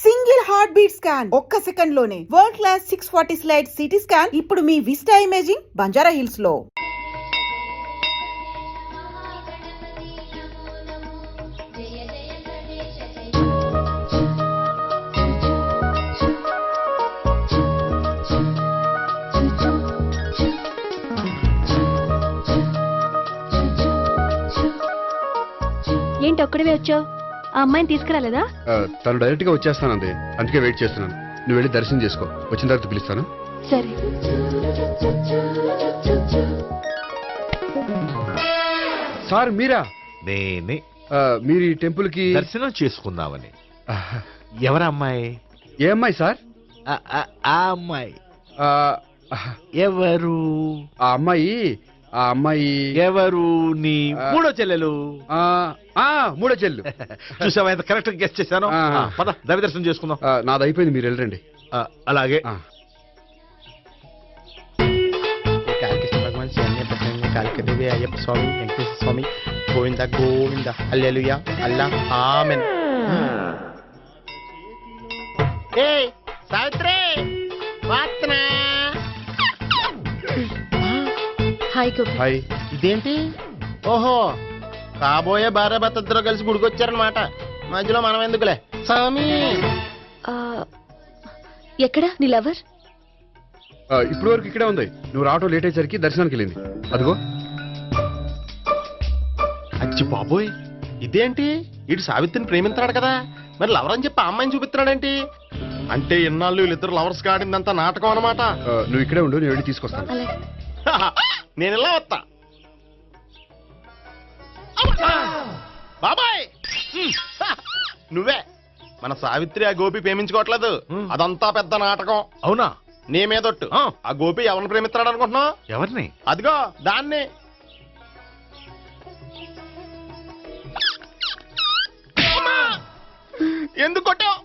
Single heart beat scan ఒక్క second లోనే world class 640 slide CT scan ఇప్పుడు మీ vista imaging Banjara hills లో. ఏంటి ఒక్కడివే వచ్చావు? ఆ అమ్మాయిని తీసుకురాలేదా? తను డైరెక్ట్ గా వచ్చేస్తానంది, అందుకే వెయిట్ చేస్తున్నాను. నువ్వు వెళ్ళి దర్శనం చేసుకో, వచ్చిన తర్వాత పిలుస్తాను. సరే. సార్ మీరా? నేనే. మీరు ఈ టెంపుల్ కి దర్శనం చేసుకుందామని. ఎవరు అమ్మాయి? ఏ అమ్మాయి సార్? ఆ అమ్మాయి ఆ, ఎవరు? ఆ అమ్మాయి ఎవరు? నీ మూడో చెల్లెలు. మూడో చెల్లు. చూసావా ఎంత కరెక్ట్ గెస్ట్ చేశాను. పద దైవ దర్శనం చేసుకుందాం. నాది అయిపోయింది, మీరు వెళ్ళండి. అలాగే. కాళికృష్ణ భగవాన్ శరణ్య ప్రసన్న కాళికదేవి అయ్యప్ప స్వామి వెంకటేశ్వర స్వామి గోవింద గోవింద హల్లెలూయా అల్లా ఆమెన్. ఏయ్ సావిత్రి వాత్నా. హాయ్ గోపి. హాయ్. ఇదేంటి? ఓహో, కాబోయే భార్య భర్త ఇద్దరు కలిసి గుడికొచ్చారనమాట. మధ్యలో మనం ఎందుకులే స్వామి. ఎక్కడ నీ లవర్? ఇప్పుడు వరకు ఇక్కడే ఉంది. నువ్వు రావటం లేట్ అయ్యేసరికి దర్శనానికి వెళ్ళింది. అదిగో. అచ్చి బాబోయ్, ఇదేంటి? ఇటు సావిత్రిని ప్రేమిస్తున్నాడు కదా, మరి లవర్ అని చెప్పి ఆ అమ్మాయిని చూపిస్తున్నాడేంటి? అంటే ఇన్నాళ్ళు వీళ్ళిద్దరు లవర్స్ కాడిందంతా నాటకం అనమాట. నువ్వు ఇక్కడే ఉండు, నేను వెళ్ళి తీసుకొస్తాను. అలాగే. నేను ఇలా వస్తా. బాబాయ్ నువ్వే మన సావిత్రి ఆ గోపి ప్రేమించుకోవట్లేదు, అదంతా పెద్ద నాటకం. అవునా? నీ మీదొట్టు. ఆ గోపి ఎవరిని ప్రేమిస్తున్నాడు అనుకుంటున్నావు? ఎవరిని? అదిగో దాన్ని. ఎందుకు కొట్టావు?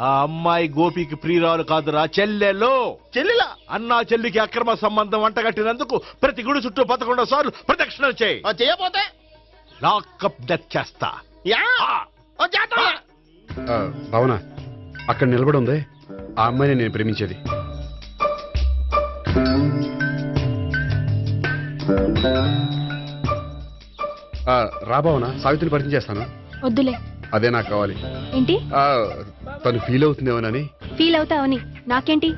ఆ అమ్మాయి గోపికి ప్రియురాలు కాదురా, చెల్లెలు. చెల్లిలా? అన్నా చెల్లికి అక్రమ సంబంధం వంటగట్టినందుకు ప్రతి గుడి చుట్టూ 11 సార్లు ప్రదక్షిణలు చేయి. చేయపోతే లాకప్ డెత్ చేస్తా. భావన, అక్కడ నిలబడి ఉంది ఆ అమ్మాయిని నేను ప్రేమించేది. రా భావన, సావిత్రిని పరిచయం చేస్తాను. వద్దులే. అదే నాకు కావాలి. ఏంటి? తను ఫీల్ అవుతుందేమోనని. ఫీల్ అవుతావని నాకేంటి?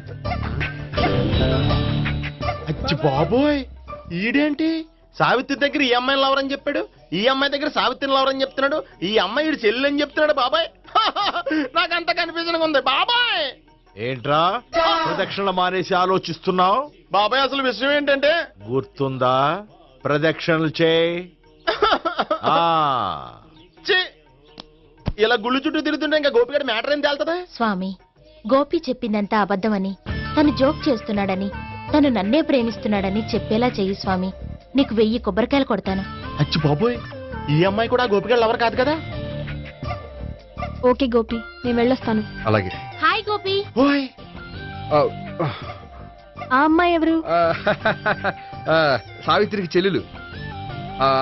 అచ్చి బాబోయ్, ఈడేంటి సావిత్రి దగ్గర ఈ అమ్మాయిని లవర్ అని చెప్పాడు, ఈ అమ్మాయి దగ్గర సావిత్రిని లవర్ అని చెప్తున్నాడు, ఈ అమ్మాయి ఈడు చెల్లి అని చెప్తున్నాడు. బాబాయ్ నాకంత కన్ఫ్యూజన్ ఉంది బాబాయ్. ఏంట్రా ప్రదక్షిణ మానేసి ఆలోచిస్తున్నావు? బాబాయ్ అసలు విషయం ఏంటంటే, గుర్తుందా? ప్రదక్షిణలు చేయి. ఇలా గుళ్ళు చుట్టూ తిరుగుతుంటే ఇంకా గోపిగడ మ్యాటర్ ఏం తేలుతుందా? స్వామి, గోపి చెప్పిందంతా అబద్ధమని, తను జోక్ చేస్తున్నాడని, తను నన్నే ప్రేమిస్తున్నాడని చెప్పేలా చెయ్యి స్వామి. నీకు 1000 కొబ్బరికాయలు కొడతాను. అచ్చి బాబోయ్, ఈ అమ్మాయి కూడా గోపిగడ లవర్ కాదు కదా? ఓకే గోపి, నేను వెళ్ళొస్తాను. అలాగే. హాయ్ గోపి. ఓయ్ ఆ అమ్మాయి ఎవరు? సావిత్రికి చెల్లెలు.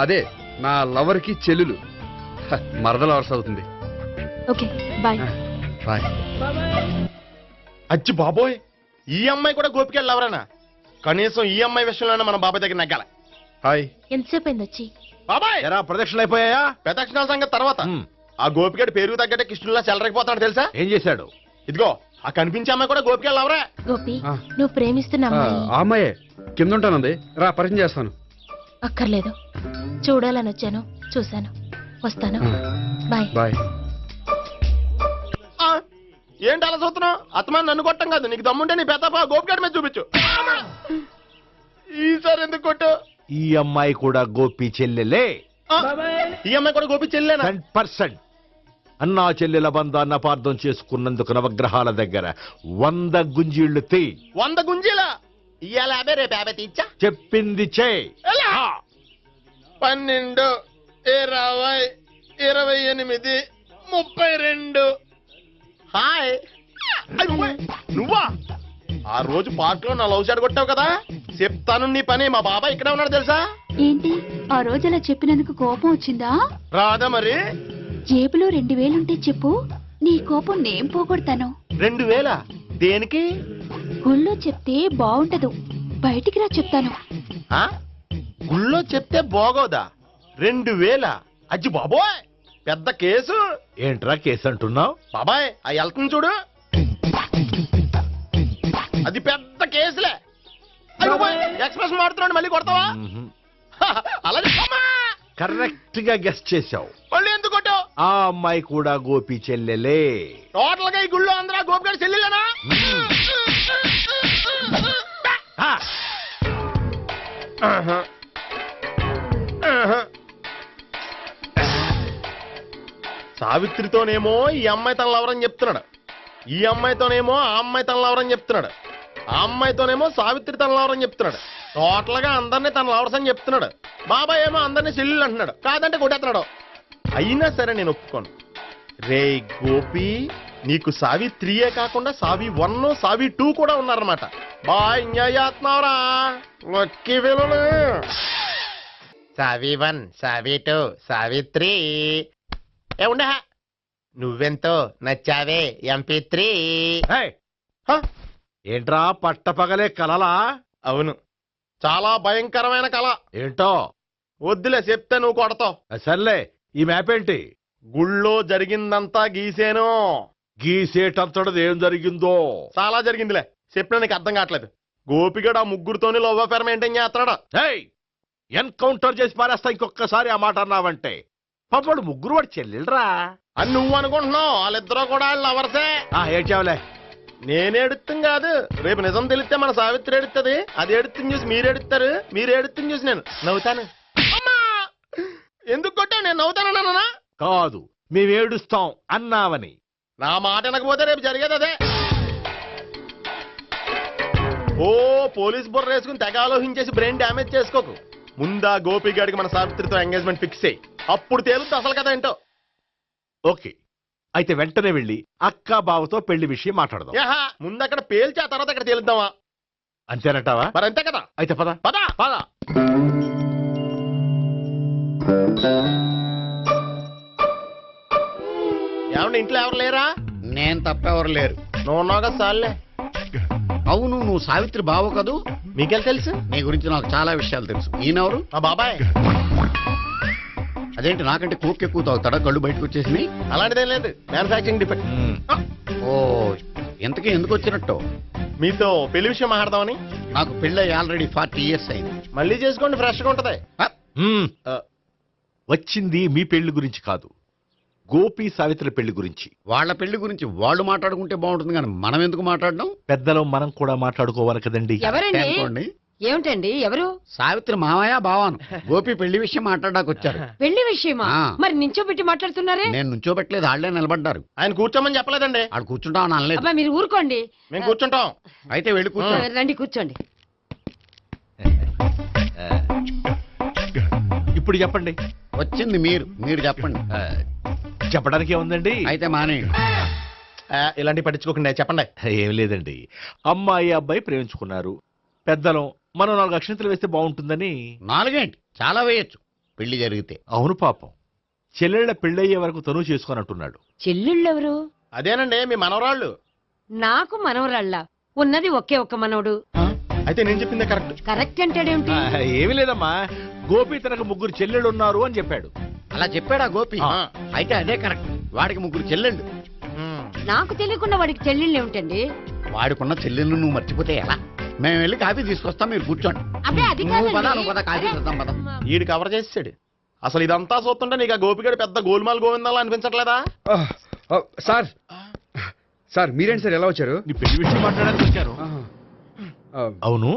అదే నా లవర్ కి చెల్లెలు. మరద లవర్స్ అవుతుంది. Okay bye. బాయ్. అచ్చి బాబోయ్, ఈ అమ్మాయి కూడా గోపిగడ లవరేనా? కనీసం ఈ అమ్మాయి విషయంలోనే మన బాబాయ్ దగ్గర నగ్గాల. హాయ్. ఎంతసేపు అయింది వచ్చి? బాబాయ్ ఎరా ప్రదక్షిణలు అయిపోయాయా? ప్రదక్షిణాల సంగతి తర్వాత. ఆ గోపిగడ పేరు తగ్గట్టే కృష్ణులా చెలరకపోతాడు తెలుసా? ఏం చేశాడు? ఇదిగో ఆ కనిపించే అమ్మాయి కూడా గోపిగడ లవరే. గోపి, నువ్వు ప్రేమిస్తున్న అమ్మాయి ఆ అమ్మాయే కింద ఉంటానంది. రా పరిచయం చేస్తాను. అక్కర్లేదు, చూడాలని వచ్చాను, చూశాను, వస్తాను. బాయ్. బాయ్. ఏంటి అలా చూస్తున్నావు? అత్తమాని నన్ను కొట్టం కాదు, నీకు దమ్ముంటే నీ పెద్ద గోపిగడ మీద చూపించు. ఈసారి ఎందుకు కొట్టు? ఈ అమ్మాయి కూడా గోపి చెల్లెలే. ఈ అమ్మాయి కూడా గోపి చెల్లెనా? 100%. అన్నా చెల్లెల బంధాన్ని అపార్థం చేసుకున్నందుకు నవగ్రహాల దగ్గర 100 గుంజీళ్లు తీ. 100 గుంజీలా? ఇవాళ 50, రేపు 50 తీచ్చా. చెప్పింది చేయి. 12, 20, 28, 32. హాయ్. నువ్వా? ఆ రోజు పార్క్ లో నా లవ్ షాట్ కొట్టావు కదా, చెప్తాను నీ పని. మా బాబాయ్ ఇక్కడే ఉన్నాడు తెలుసా? ఏంటి ఆ రోజు అలా చెప్పినందుకు కోపం వచ్చిందా? రాదా మరి? జేబులో 2000 ఉంటే చెప్పు, నీ కోపం నేను పోగొడతాను. 2000 దేనికి? గుళ్ళో చెప్తే బాగుంటదు, బయటికి రా చెప్తాను. ఆ? గుళ్ళో చెప్తే బాగోదా? 2000? అజ్జి బాబోయ్, పెద్ద కేసు. ఏంట్రా కేసు అంటున్నావు? బాబాయ్ ఆ వెళ్తుంది చూడు, అది పెద్ద కేసులే. ఎక్స్ప్రెస్ మాడుతున్నాడు, మళ్ళీ కొడతావా? అలాగే కరెక్ట్ గా గెస్ట్ చేశావు. మళ్ళీ ఎందుకు కొట్టావు? ఆ అమ్మాయి కూడా గోపి చెల్లెలే. టోటల్ గా ఈ గుళ్ళో అందరూ గోపిగాడి చెల్లెలేనా? ఆ, ఆహా. ఆహా. సావిత్రితోనేమో ఈ అమ్మాయి తన లవరని చెప్తున్నాడు, ఈ అమ్మాయితోనేమో ఆ అమ్మాయి తన లవరని చెప్తున్నాడు, ఆ అమ్మాయితోనేమో సావిత్రి తన లవరని చెప్తున్నాడు. టోటల్ గా అందరినీ తన లవర్స్ అని చెప్తున్నాడు. బాబాయ్ ఏమో అందరినీ చెల్లెలు అంటున్నాడు, కాదంటే కొట్టేస్తున్నాడు. అయినా సరే నేను ఒప్పుకోను. రే గోపి, నీకు సావిత్రియే కాకుండా సావి 1, సావి 2 కూడా ఉన్నారన్నమాట. బాయ్ న్యాయాత్మవరా లక్కీ విలువలు. సావి 1, సావి 2, సావిత్రి. ఏ ఉండే, నువ్వెంతో నచ్చావే MP3. ఏయ్, ఏంట్రా పట్టపగలే కలలా? అవును, చాలా భయంకరమైన కళ. ఏంటో వద్దులే, చెప్తే నువ్వు కొడతావు. సర్లే, ఈ మ్యాప్ ఏంటి? గుళ్ళో జరిగిందంతా గీసేను. గీసేటంతటది ఏం జరిగిందో? చాలా జరిగిందిలే, చెప్పినా నీకు అర్థం కావట్లేదు. గోపిగడు ఆ ముగ్గురుతోని లవ్ అఫేర్ మెయింటైన్ చేస్తున్నాడు. ఏయ్, ఎన్కౌంటర్ చేసి పారేస్తా ఇంకొకసారి ఆ మాట అన్నావంటే. పాపడు ముగ్గురు వాడు చెల్లెలరా అని నువ్వు అనుకుంటున్నావు, వాళ్ళిద్దరూ కూడా లవర్సే. ఏడ్చావులే. నేనేడుతుంది కాదు, రేపు నిజం తెలిస్తే మన సావిత్రి ఎడుతుంది. అది ఎడుతుంది చూసి మీరు ఎడుతారు, మీరు ఎడుతుంది చూసి నేను నవ్వుతాను. అమ్మా! ఎందుకు కొట్టావు? నేను నవ్వుతానన్నా? కాదు, మేమేడుస్తాం అన్నావని. నా మాట వినకపోతే రేపు జరిగేది అదే. ఓ పోలీస్ బుర్ర వేసుకుని తెగ ఆలోచించేసి బ్రెయిన్ డ్యామేజ్ చేసుకోకు. ముందా గోపిగాడికి మన సావిత్రితో ఎంగేజ్మెంట్ ఫిక్స్ అయ్యి, అప్పుడు తేలుతుంది అసలు కదా ఏంటో. ఓకే, అయితే వెంటనే వెళ్ళి అక్క బావతో పెళ్లి విషయం మాట్లాడదాం. యహా, ముందు అక్కడ పేల్చి ఆ తర్వాత అక్కడ తేలుద్దామా? అంతేనంటావా? మరి అంతే కదా. అయితే పద పదా పద. ఏమండి, ఇంట్లో ఎవరు లేరా? నేను తప్పెవరు లేరు. నువ్వు ఉన్నావు కదా సార్లే. అవును, నువ్వు సావిత్రి బావు కదూ? మీకెళ్ళి తెలుసు? నీ గురించి నాకు చాలా విషయాలు తెలుసు. ఈయనెవరు? మా బాబాయ్. అదేంటి, నాకంటే కోక్ ఎక్కువ తాగుతాడా? కళ్ళు బయటకు వచ్చేసి. అలాంటిదేం లేదు, మ్యానుఫాక్చరింగ్ డిఫెక్ట్. ఓ, ఇంతకీ ఎందుకు వచ్చినట్టు? మీతో పెళ్లి విషయం మాట్లాడదామని. నాకు పెళ్ళి ఆల్రెడీ 40 years అయింది. మళ్ళీ చేసుకోండి, ఫ్రెష్ గా ఉంటది. మ్మ్. వచ్చింది మీ పెళ్లి గురించి కాదు, గోపి సావిత్రి పెళ్లి గురించి. వాళ్ళ పెళ్లి గురించి వాళ్ళు మాట్లాడుకుంటే బాగుంటుంది, కానీ మనం ఎందుకు మాట్లాడడం? పెద్దలో మనం కూడా మాట్లాడుకోవాలి కదండి. ఎవరండి? అనుకోండి. ఏమిటండి, ఎవరు? సావిత్రి మామయ్య బావాను. గోపి పెళ్లి విషయం మాట్లాడడానికి వచ్చారు. పెళ్లి విషయమా? ఆ. మరి నించోబెట్టి మాట్లాడుతున్నారే? నేను నుంచోబెట్టలేదు, వాళ్ళే నిలబడ్డారు. ఆయన కూర్చోమని చెప్పలేదండి. ఆడు కూర్చుంటామని అనలేదు. అబ్బా, మీరు ఊరుకోండి. మేము కూర్చుంటాం. అయితే వెళ్ళి కూర్చో. రండి, కూర్చోండి. ఇప్పుడు చెప్పండి. వచ్చింది మీరు చెప్పండి. చెప్పడానికి ఏముందండి? అయితే మానేయండి. ఇలాంటివి పట్టించుకోకండి, చెప్పండి. ఏం లేదండి, అమ్మాయి అబ్బాయి ప్రేమించుకున్నారు. పెద్దలం మనం 4 అక్షంతలు వేస్తే బాగుంటుందని. 4 ఏంటి, చాలా వేయొచ్చు పెళ్లి జరిగితే. అవును, పాపం చెల్లెళ్ళ పెళ్ళయ్యే వరకు తను చేసుకొని అంటున్నాడు. చెల్లెళ్ళెవరు? అదేనండి మీ మనవరాళ్ళు. నాకు మనవరాళ్ళ ఉన్నది ఒకే ఒక్క మనవడు. అయితే నేను చెప్పిందే కరెక్ట్. కరెక్ట్ అంటాడేమిటి? ఏమి లేదమ్మా, గోపి తనకు 3 చెల్లెళ్ళు ఉన్నారు అని చెప్పాడు. అలా చెప్పాడా గోపి? ఆ. అయితే అదే కరెక్ట్. వాడికి 3 చెల్లెళ్ళు. నాకు తెలియకుండా వాడికి చెల్లెళ్ళు ఏమిటండి? వాడికున్న చెల్లెళ్ళు నువ్వు మర్చిపోతే ఎలా? మేము వెళ్ళి కాఫీ తీసుకొస్తాం, మీరు కూర్చోండి. అబ్బే, అది నువ్వు పద, కాదండి. నువ్వు పద, కాఫీ చేద్దాం పద. ఈడు కవర్ చేసాడు. అసలు ఇదంతా చూస్తుంటే నీకు ఆ గోపిగడు పెద్ద గోల్మాల్ గోవిందాలు అనిపించట్లేదా? సార్ సార్ మీరేంటి సార్ ఎలా వచ్చారు? నీ పెళ్లి విషయం మాట్లాడడానికి వచ్చాను. ఆ, అవును,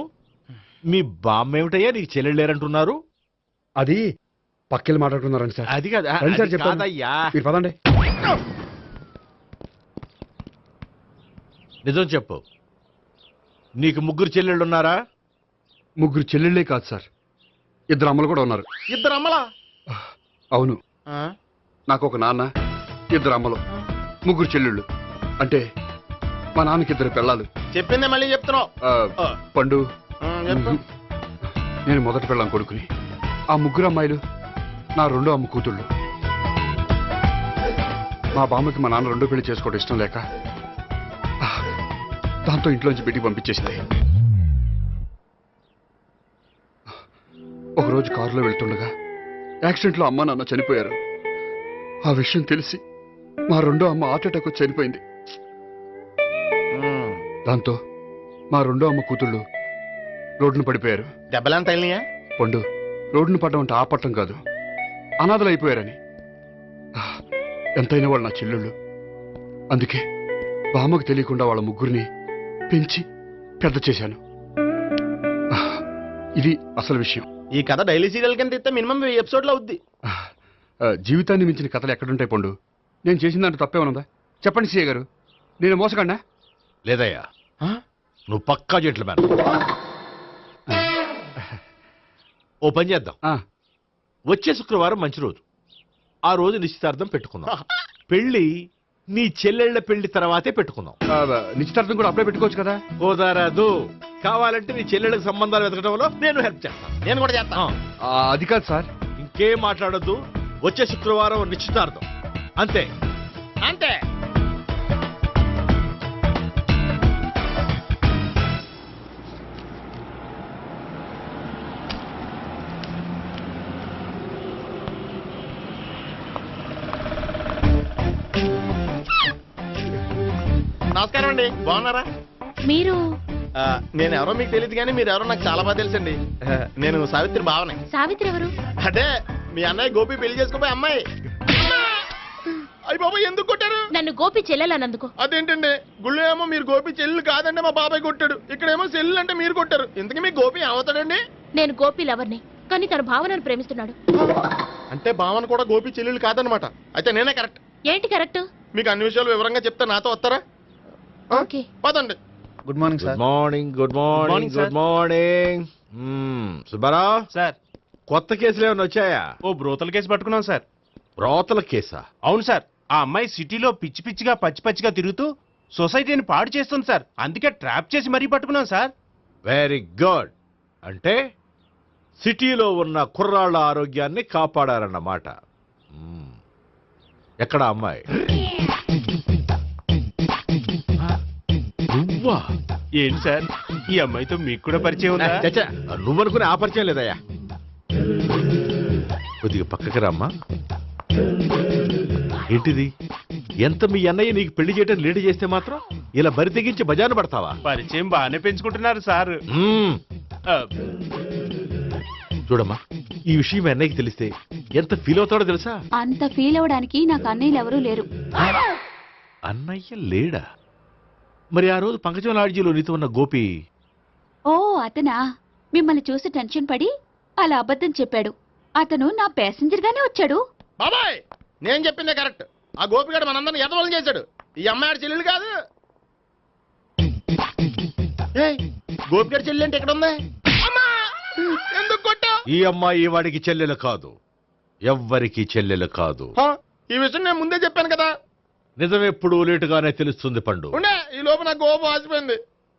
మీ బామ్మ ఏమిటయ్యా నీకు చెల్లెళ్ళు లేరంటున్నారు? అది పక్కెళ్ళి మాట్లాడుకున్నారండి సార్. అది కాదు, రండి సార్ అది చెప్తాను. కాదయ్యా. మీరు పదండి. నిజం చెప్పు, నీకు 3 చెల్లెళ్ళు ఉన్నారా? 3 చెల్లెళ్ళే కాదు సార్, 2 అమ్మలు కూడా ఉన్నారు. 2 అమ్మలా? అవును, ఆ? నాకు ఒక నాన్న, 2 అమ్మలు, 3 చెల్లెళ్ళు. అంటే మా నాన్నకి 2 పిల్లలు. చెప్పిందే మళ్ళీ చెప్తున్నావు. పండు, చెప్పు. నేను మొదటి పెళ్ళాం కొడుకుని. ఆ 3 అమ్మాయిలు నా 2వ అమ్మ కూతుళ్ళు. మా బామ్మకి మా నాన్న రెండో పెళ్లి చేసుకోవడం ఇష్టం లేక దాంతో ఇంట్లోంచి బిడ్డికి పంపించేసింది. ఒకరోజు కారులో వెళ్తుండగా యాక్సిడెంట్లో అమ్మ నాన్న చనిపోయారు. ఆ విషయం తెలిసి మా రెండో అమ్మ హార్ట్ అటాక్ వచ్చి చనిపోయింది. దాంతో మా రెండో అమ్మ కూతుళ్ళు రోడ్డును పడిపోయారు. దెబ్బలంత తగిలినాయా? పండు, రోడ్డును పడ్డం అంటే ఆపట్టం కాదు, అనాథలు అయిపోయారని. ఎంతైనా వాళ్ళు నా చెల్లెళ్ళు. అందుకే బామ్మకు తెలియకుండా వాళ్ళ ముగ్గురిని పెంచి పెద్ద చేశాను. ఇది అసలు విషయం. ఈ కథ డైలీ సీరియల్ కింద ఇస్తే మినిమం 1000 ఎపిసోడ్లు అవుద్ది. జీవితాన్ని మించిన కథలు ఎక్కడుంటాయి పండు? నేను చేసిన దాంట్లో తప్పేమనుందా? చెప్పండి సీఏ గారు, నేను మోసకండా? లేదయ్యా, నువ్వు పక్కా జెంట్లమ్యాన్. ఓ పని చేద్దాం, వచ్చే శుక్రవారం మంచి రోజు, ఆ రోజు నిశ్చితార్థం పెట్టుకుందాం. పెళ్లి నీ చెల్లెళ్ల పెళ్లి తర్వాతే పెట్టుకుందాం. నిశ్చితార్థం కూడా అప్పుడే పెట్టుకోవచ్చు కదా? కుదరదు. కావాలంటే నీ చెల్లెళ్ళకి సంబంధాలు వెతకడంలో నేను హెల్ప్ చేస్తాను. నేను కూడా చేస్తాను. అది కాదు సార్. ఇంకేం మాట్లాడొద్దు, వచ్చే శుక్రవారం నిశ్చితార్థం, అంతే. అంతే. నమస్కారం అండి, బాగున్నారా? మీరు నేను ఎవరో మీకు తెలియదు కానీ మీరు ఎవరో నాకు చాలా బాగా తెలుసండి. నేను సావిత్రి భావనే. సావిత్రి ఎవరు? అంటే మీ అన్నయ్య గోపి పెళ్లి చేసుకోపోయి అమ్మాయి. అయ్యి బాబాయ్, ఎందుకు కొట్టారు? నన్ను గోపి చెల్లెలన్నందుకు. అదేంటండి, గుళ్ళు ఏమో మీరు గోపి చెల్లు కాదంటే మా బాబాయ్ కొట్టాడు, ఇక్కడేమో చెల్లు అంటే మీరు కొట్టారు. ఇంతకీ మీ గోపి ఏమవుతాడండి? నేను గోపి లవర్ని, కానీ తన భావనను ప్రేమిస్తున్నాడు. అంటే భావన కూడా గోపి చెల్లెలు కాదనమాట. అయితే నేనే కరెక్ట్. ఏంటి కరెక్ట్? మీకు అన్ని విషయాలు వివరంగా చెప్తే నాతో వస్తారా? ఓకే, పదండి. Good morning good morning. Good morning. Good morning. Subbarao sir, కొత్త కేసులు ఏమైనా వచ్చాయా? ఓ బ్రోతల కేసు పట్టుకున్నాం సార్. రోతల కేసా? అవును సార్, ఆ అమ్మాయి సిటీలో పిచ్చి పిచ్చిగా పచ్చి పచ్చిగా తిరుగుతూ సొసైటీని పాడు చేస్తుంది సార్. అందుకే ట్రాప్ చేసి మరీ పట్టుకున్నాం సార్. Very good. అంటే సిటీలో ఉన్న కుర్రాళ్ళ ఆరోగ్యాన్ని కాపాడారన్నమాట. ఎక్కడ అమ్మాయి? నువ్వా? ఏంటి సార్, ఈ అమ్మాయితో మీకు కూడా పరిచయం ఉందా? చచ్చా, నువ్వనుకునే ఆ పరిచయం లేదయ్యా. కొద్దిగా పక్కకి రామ్మా. ఏంటిది? ఎంత మీ అన్నయ్య నీకు పెళ్లి చేయడం లేట్ చేస్తే మాత్రం ఇలా బరి తెగించి బజారు పడతావా? పరిచయం బాగానే పెంచుకుంటున్నారు సార్. చూడమ్మా, ఈ విషయం మీ అన్నయ్యకి తెలిస్తే ఎంత ఫీల్ అవుతాడో తెలుసా? అంత ఫీల్ అవడానికి నాకు అన్నయ్యలు ఎవరూ లేరు. అన్నయ్య లేడా? మరి ఆ రోజు పంకజం లాడ్జీలో నీతో ఉన్న గోపి? ఓ అతనా? మిమ్మల్ని చూసి టెన్షన్ పడి అలా అబద్ధం చెప్పాడు. అతను నా ప్యాసింజర్ గానే వచ్చాడు. బాబాయ్, నేను చెప్పిందే కరెక్ట్. ఆ గోపిగాడు మనందరిని ఎదవలం చేశాడు. ఈ అమ్మాయి చెల్లెలు కాదు. గోపిగాడి చెల్లి అంటే ఎక్కడ ఉంది? ఎందుకు కొట్టా? ఈ అమ్మాయి వాడికి చెల్లెలు కాదు, ఎవ్వరికి చెల్లెలు కాదు. ఈ విషయం నేను ముందే చెప్పాను కదా. నిజమెప్పుడు లేటుగానే తెలుస్తుంది పండు. ఉండే, ఈ లోపు నా గోపు ఆసిపోయింది.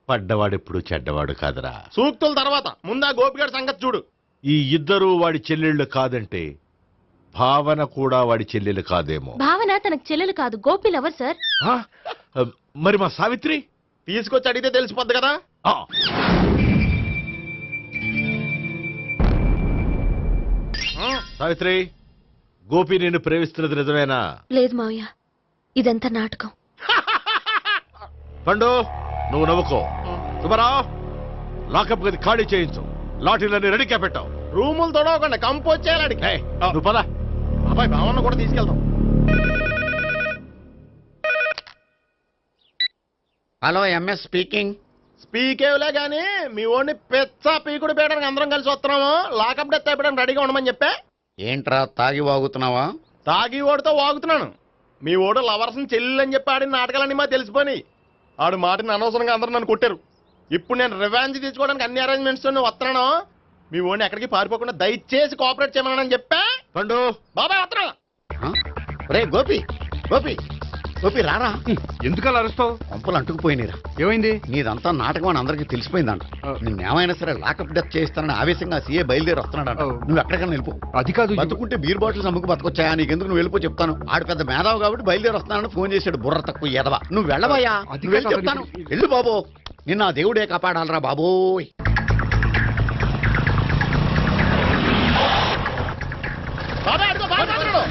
పడ్డవాడెప్పుడు చెడ్డవాడు కాదురా. సూక్తుల తర్వాత ముందు ఆ గోపిగాడి సంగతి చూడు. ఈ ఇద్దరూ వాడి చెల్లెళ్ళు కాదంటే భావన కూడా వాడి చెల్లెలు కాదేమో. భావన తనకు చెల్లెలు కాదు, గోపి లవర్ సార్. ఆ? మరి మా సావిత్రి? తీసుకొచ్చి అడిగితే తెలిసిపోద్ది కదా. ఆ. సావిత్రి, గోపి నేను ప్రేమిస్తున్నది నిజమేనా? లేదు మావయ్య, ఇదంతా నాటకం. పండు, నువ్వు నవ్వుకో. సుబ్బారావు, లాకప్ గది ఖాళీ చేయించు. లాఠీలన్నీ రెడీగా పెట్టావు. రూములు తొడవకుండా కంపోజ్ చేయాలి. నువ్వు పద. అబ్బాయి భావన కూడా తీసుకెళ్తాం. Hello, MS speaking. స్పీకేవ్లే గానీ మీ ఓడిని పెచ్చ పీకుడు పేయడానికి అందరం కలిసి వస్తున్నాము. లాకప్ డెత్ అయిపోయడానికి రెడీగా ఉండమని చెప్పే. ఏంట్రా, తాగి వాగుతున్నావా? తాగి ఓడితో వాగుతున్నాను. మీ ఓడు లవర్స్ని చెల్లెలని చెప్పి ఆడిన నాటకాలన్నీ మా తెలిసిపోయి ఆడు మాటని అనవసరంగా అందరూ నన్ను కొట్టారు. ఇప్పుడు నేను రివెంజ్ తీసుకోవడానికి అన్ని అరేంజ్మెంట్స్ వస్తున్నాను. మీ ఓడిని ఎక్కడికి పారిపోకుండా దయచేసి కోఆపరేట్ చేయమని చెప్పా. పండు, బాబాయ్ వస్తున్నాను. రే గోపి, గోపి, గోపి రారా. ఎందుకు అలా అరుస్తావు? పంపులు అంటుకుపోయినరా. ఏమైంది? నీదంతా నాటకం అని అందరికీ తెలిసిపోయిందంట. నిన్నేమైనా సరే లాకప్ డెత్ చేయిస్తానని ఆవేశంగా సీఏ బయలుదేరి వస్తున్నాడంట. నువ్వు ఎక్కడికైనా వెళ్ళిపో. అది కాదు. బతుకుంటే బీర్ బాటిల్స్ అమ్ముకు బతకొచ్చాయా? నీకెందుకు, నువ్వు వెళ్ళిపో చెప్తాను. ఆడు పెద్ద మేధావు కాబట్టి బయలుదేరి వస్తానని ఫోన్ చేశాడు. బుర్ర తక్కువ ఎదవా. నువ్వు వెళ్ళవయ్యా. నువ్వు వెళ్ళి చెప్తాను. వెళ్ళు బాబో. నిన్న ఆ దేవుడే కాపాడాలరా బాబోయ్. బాబాయ్ అడుగు, బాబాయ్ అడుగు.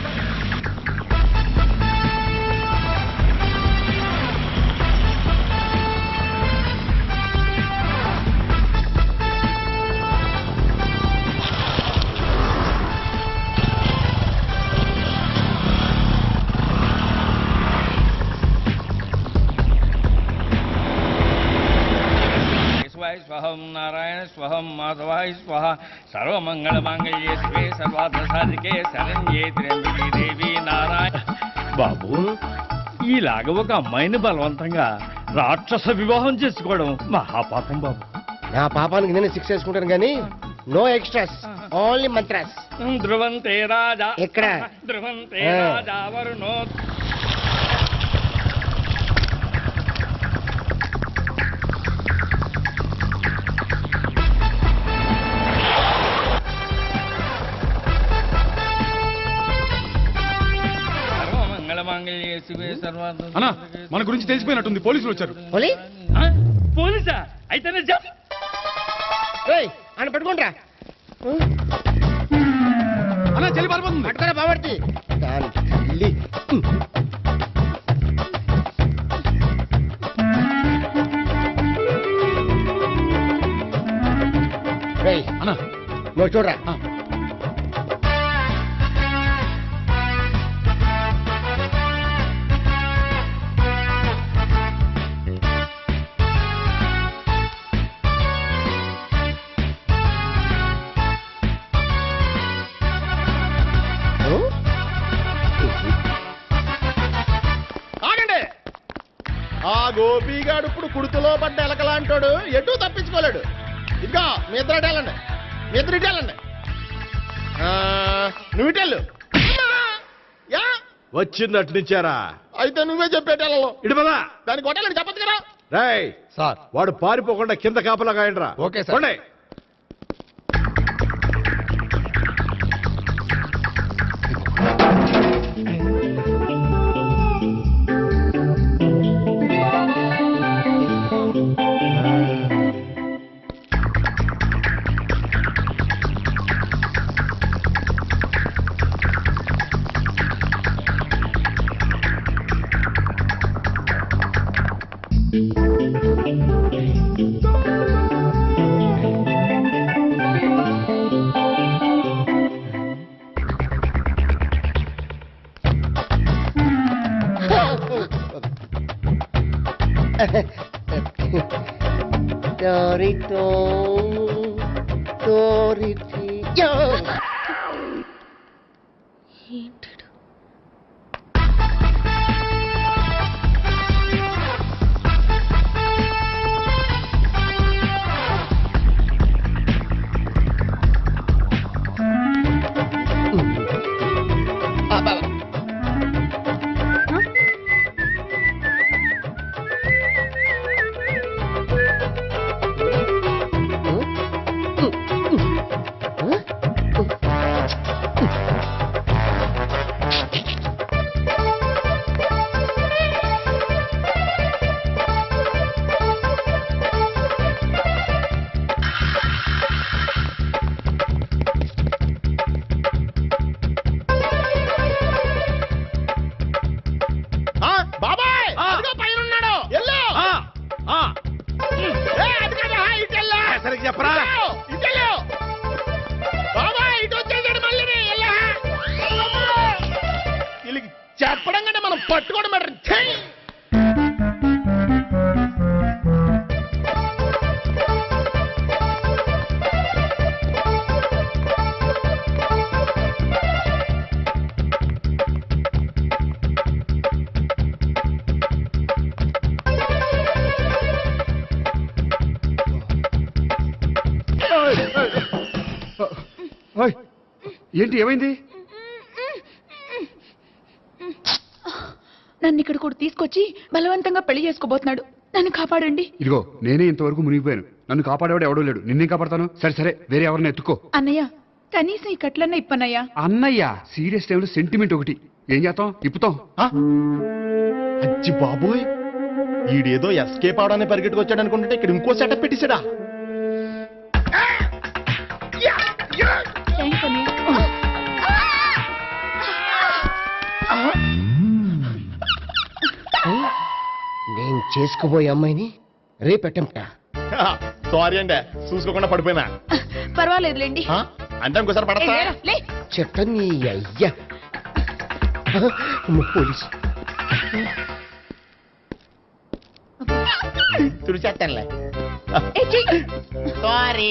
స్వహం నారాయణ స్వహం మాధవాయ స్వహ సర్వమంగళ మాంగళ్యే శివే సర్వార్థ సాధికే శరణ్యే త్ర్యంబకే దేవి నారాయణ. బాబు, ఈలాగ ఒక అమ్మాయిని బలవంతంగా రాక్షస వివాహం చేసుకోవడం మహాపాపం బాబు. నా పాపానికి నేను శిక్ష వేసుకుంటాను కానీ నో ఎక్స్ట్రాస్, ఓన్లీ మంత్రాస్. ధ్రువంతే రాజా ఎక్కడ? ధ్రువంతే రాజా వరుణో. అన్నా, మన గురించి తెలిసిపోయినట్టుంది. పోలీసులు వచ్చారు. పోలీసా? అయితేనే ఆయన పట్టుకుంటా. అన్నా, చెల్లి పారిపోతుంది. పట్టుకురా బాబర్తి. అన్నా, నువ్వు చూడరా. ఆ గోపిగాడు ఇప్పుడు కుడుతులో పడ్డ ఎలకలాంటాడు, ఎటు తప్పించుకోలేడు. ఇంకా మీ ఇద్దరు ఇటెళ్ళండి, మీ ఇద్దరు ఇటెళ్ళండి. నువ్వు ఇటెళ్ళు. వచ్చిందటు నుంచారా? అయితే నువ్వే చెప్పేటెళ్ళలో ఇటు పదా. దానికి కొట్టాలని చెప్పదు కదా. రేయ్ సార్, వాడు పారిపోకుండా కింద కాపలా కాయండిరా. Okay sir. పోండి. ఏంటిడు? బాబాయ్ పైన ఉన్నాడు. సరిగ్గా చెప్పరా? బాబాయ్ ఇటు వచ్చేసాడు మళ్ళీ. వీళ్ళకి చెప్పడం కంటే మనం పట్టుకోవడం బెటర్. ఏంటి, ఏమైంది? నా నన్ను ఇక్కడ కూడా తీసుకొచ్చి బలవంతంగా పెళ్లి చేసుకోబోతున్నాడు. నన్ను కాపాడండి. ఇదిగో నేనే ఇంతవరకు మునిగిపోయాను. నన్ను కాపాడేవాడు ఎవడో లేడు. నిన్నే కాపాడతాను. సరే సరే, వేరే ఎవరిని ఎత్తుకో. అన్నయ్య, కనీసం ఈ కట్లన్నా ఇప్పన్నయ్యా. అన్నయ్య సీరియస్ టైంలో సెంటిమెంట్ ఒకటి. ఏం చేస్తాం? ఇప్పుతాం. అచ్చి బాబోయ్, ఈడేదో ఎస్కేప్ అవడానికి పరిగెట్టుకొచ్చాడు అనుకుంటే ఇక్కడ ఇంకో సెటప్ పెట్టేశాడా? థ్యాంక్స్ అన్నయ్య. నేను చేసుకోబోయే అమ్మాయిని రేపెట్టంటా. సారీ అండి, చూసుకోకుండా పడిపోయినా. పర్వాలేదులేండి. అంటే ఇంకోసారి పడతా. చెట్ట నీ అయ్యా పోలీసు తుడిచేస్తానులే. సారీ.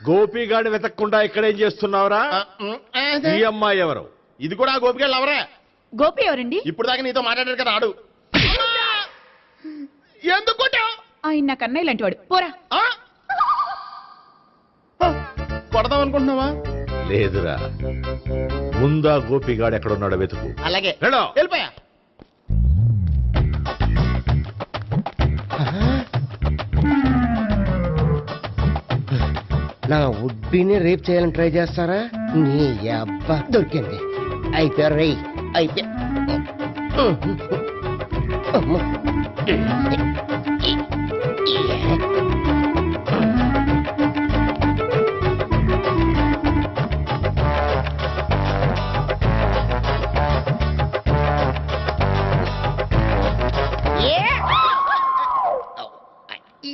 గోపిగాడు వెతకకుండా ఇక్కడేం చేస్తున్నావురా? ఈ అమ్మాయి ఎవరు? ఇది కూడా గోపికెళ్ళి ఎవరే? గోపి ఎవరండి? ఇప్పుడు దాకా నీతో మాట్లాడారు కదా, ఆడు. ఎందుకు కొట్టావు? ఆయన నాకు అన్నయ్య లాంటి వాడు. పోరా. కొడదాం అనుకుంటున్నావా? లేదురా, ముందా గోపిగాడు ఎక్కడున్నాడో వెతుకు. అలాగే వెళ్ళు. వెళ్ళిపోయా. నా ఉడ్బీని రేప్ చేయాలని ట్రై చేస్తారా? నీ అబ్బా దొరికింది. అయిపోయా రై అయిపోయా.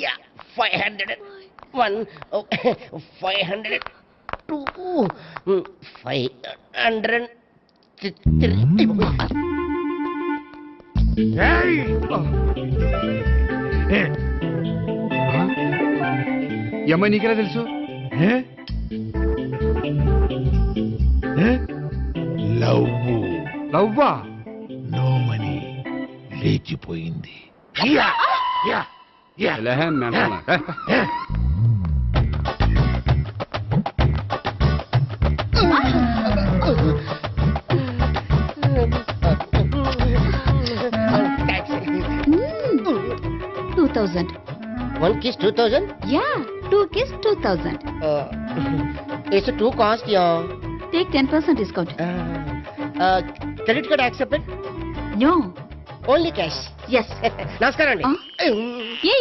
Yeah, 501, 502, 503. ఈ అమ్మాయి నీకెలా తెలుసు? లవ్వా? నో మనీ లేచిపోయింది. One kiss 2000? Yeah, 2 kiss 2000. It's too cost, yeah. Take 10% discount. Credit card accepted? No. Only cash. Yes. నమస్కారం అండి. ఏ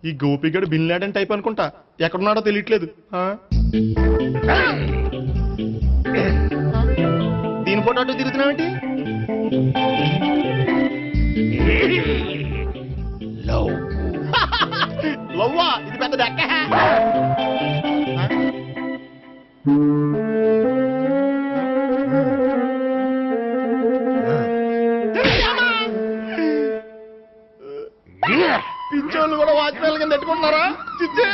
ఈ గోపిగడు బిన్ లాడెన్ టైప్ అనుకుంటా. ఎక్కడున్నాడో తెలియట్లేదు. దీని ఫోటో అటు తిరుగుతున్నావేంటి? లవ్వా? ఇది పెద్ద డెక్క. పిచ్చోళ్ళు కూడా వాచ్మెన్ కింద పెట్టుకుంటున్నారా? చిచ్చే.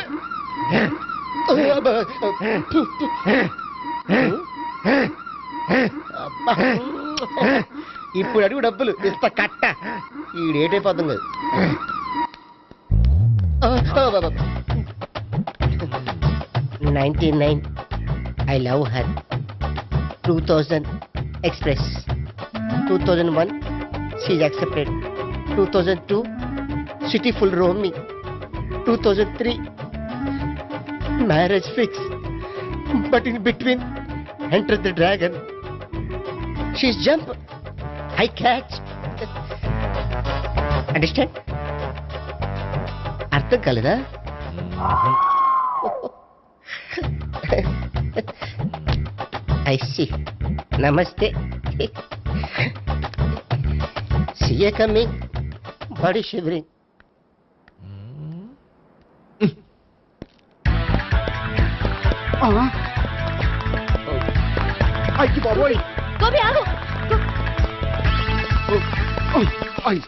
ఇప్పుడు అడుగు డబ్బులు ఇస్తా కట్ట. ఈ డేట్ అయిపోతుంది కదా. 99 I love her. 2000 express. 2001 she's accepted. 2002 city full roaming. 2003 marriage fix. But in between enter the dragon. She's jump. I catch. Understand? అర్థం కాలేదా? I see. Namaste. See you coming. Body shivering. అయ్యి బాబోయ్. గోపి ఆగు. అయ్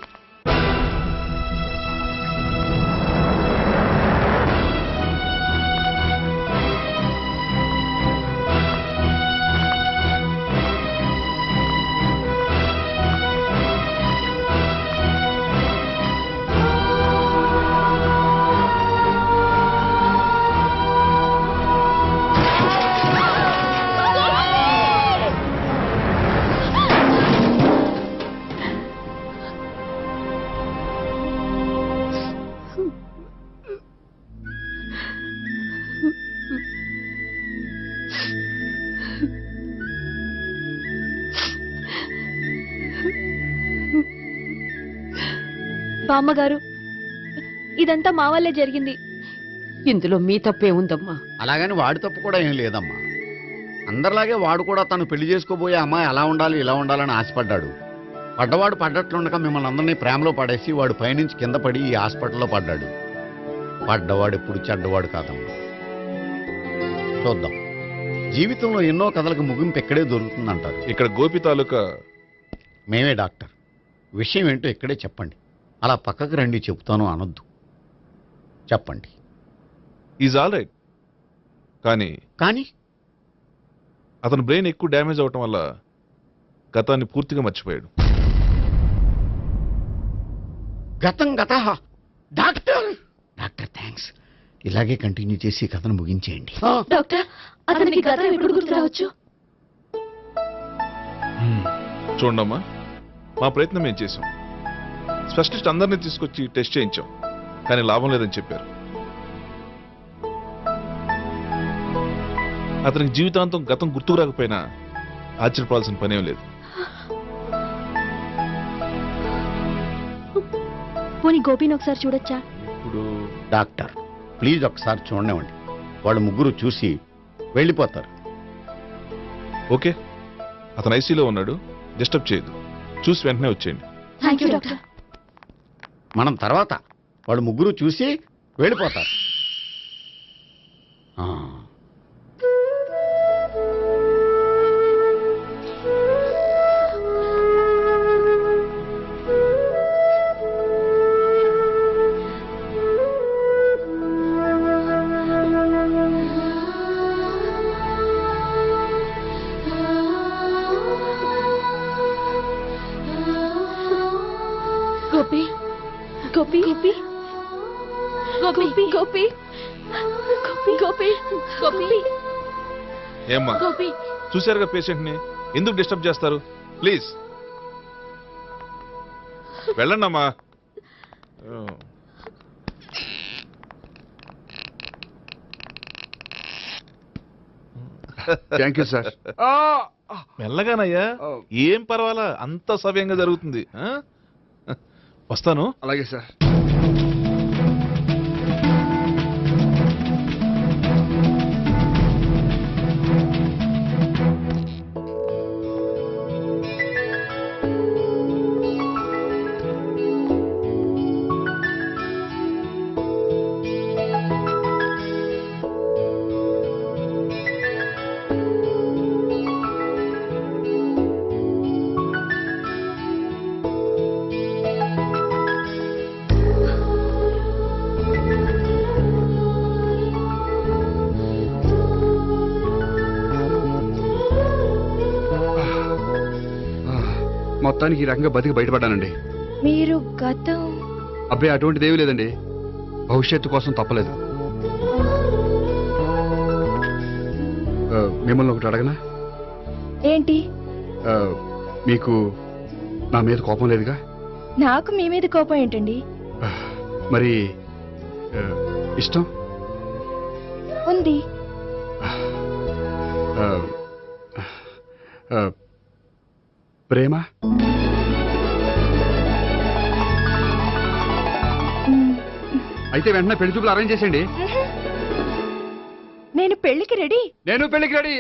బామ్మగారు ఇదంతా మా వల్లే జరిగింది. ఇందులో మీ తప్పే ఉందమ్మా. అలాగని వాడి తప్పు కూడా ఏం లేదమ్మా. అందరిలాగే వాడు కూడా తను పెళ్లి చేసుకోబోయే అమ్మాయి అలా ఉండాలి ఇలా ఉండాలని ఆశపడ్డాడు. పడ్డవాడు పడ్డట్లుండగా మిమ్మల్ని అందరినీ ప్రేమలో పడేసి వాడు పైనుంచి కింద పడి ఈ హాస్పిటల్లో పడ్డాడు. పడ్డవాడు ఎప్పుడు చెడ్డవాడు కాదమ్మా. చూద్దాం, జీవితంలో ఎన్నో కథలకు ముగింపు ఎక్కడే దొరుకుతుందంటారు. ఇక్కడ గోపి తాలూకా మేమే డాక్టర్. విషయం ఏంటో ఇక్కడే చెప్పండి. అలా పక్కకు రండి చెప్తాను అనొద్దు. చెప్పండి. Is all right. కానీ అతని బ్రెయిన్ ఎక్కువ డ్యామేజ్ అవటం వల్ల గతాన్ని పూర్తిగా మర్చిపోయాడు. గతం గత. Doctor doctor thanks. ఇలాగే కంటిన్యూ చేసి కథను ముగించేయండి. డాక్టర్ అతనికి గతం ఎప్పుడు గుర్తు రావచ్చు? చూడమ్మా, మా ప్రయత్నం ఏం చేశాం. స్పెషలిస్ట్ అందరినీ తీసుకొచ్చి టెస్ట్ చేయించాం, కానీ లాభం లేదని చెప్పారు. అతనికి జీవితాంతం గతం గుర్తుకు రాకపోయినా ఆశ్చర్యపడాల్సిన పనేం లేదు. పోనీ గోపిని ఒకసారి చూడొచ్చా? ఇప్పుడు డాక్టర్ ప్లీజ్ ఒకసారి చూడనివ్వండి. వాళ్ళు ముగ్గురు చూసి వెళ్ళిపోతారు. ఓకే, అతను ఐసీలో ఉన్నాడు, డిస్టర్బ్ చేయదు. చూసి వెంటనే వచ్చేయండి. Thank you doctor. మనం తర్వాత వాళ్ళు ముగ్గురు చూసి వెళ్ళిపోతారు. గోపి గోపి గోపి గోపి గోపి గోపి గోపి ఏమ్మా, గోపి చూశారుగా పేషెంట్ ని, ఎందుకు డిస్టర్బ్ చేస్తారు? ప్లీజ్ వెళ్ళండి అమ్మా. Thank you sir. మెల్లగానయ్యా, ఏం పర్వాలా, అంత సవ్యంగా జరుగుతుంది. వస్తాను. అలాగే సార్. మొత్తానికి ఈ రకంగా బతికి బయటపడ్డానండి. మీరు గతం? అబ్బాయి అటువంటిది ఏమీ లేదండి. భవిష్యత్తు కోసం తప్పలేదు. మిమ్మల్ని ఒకటి అడగనా? ఏంటి? మీకు నా మీద కోపం లేదుగా? నాకు మీ మీద కోపం ఏంటండి? మరి ఇష్టం ఉంది. ప్రేమ? అయితే వెంటనే పెళ్లి చూపులు అరేంజ్ చేసేయండి. నేను పెళ్లికి రెడీ. నేను పెళ్లికి రెడీ.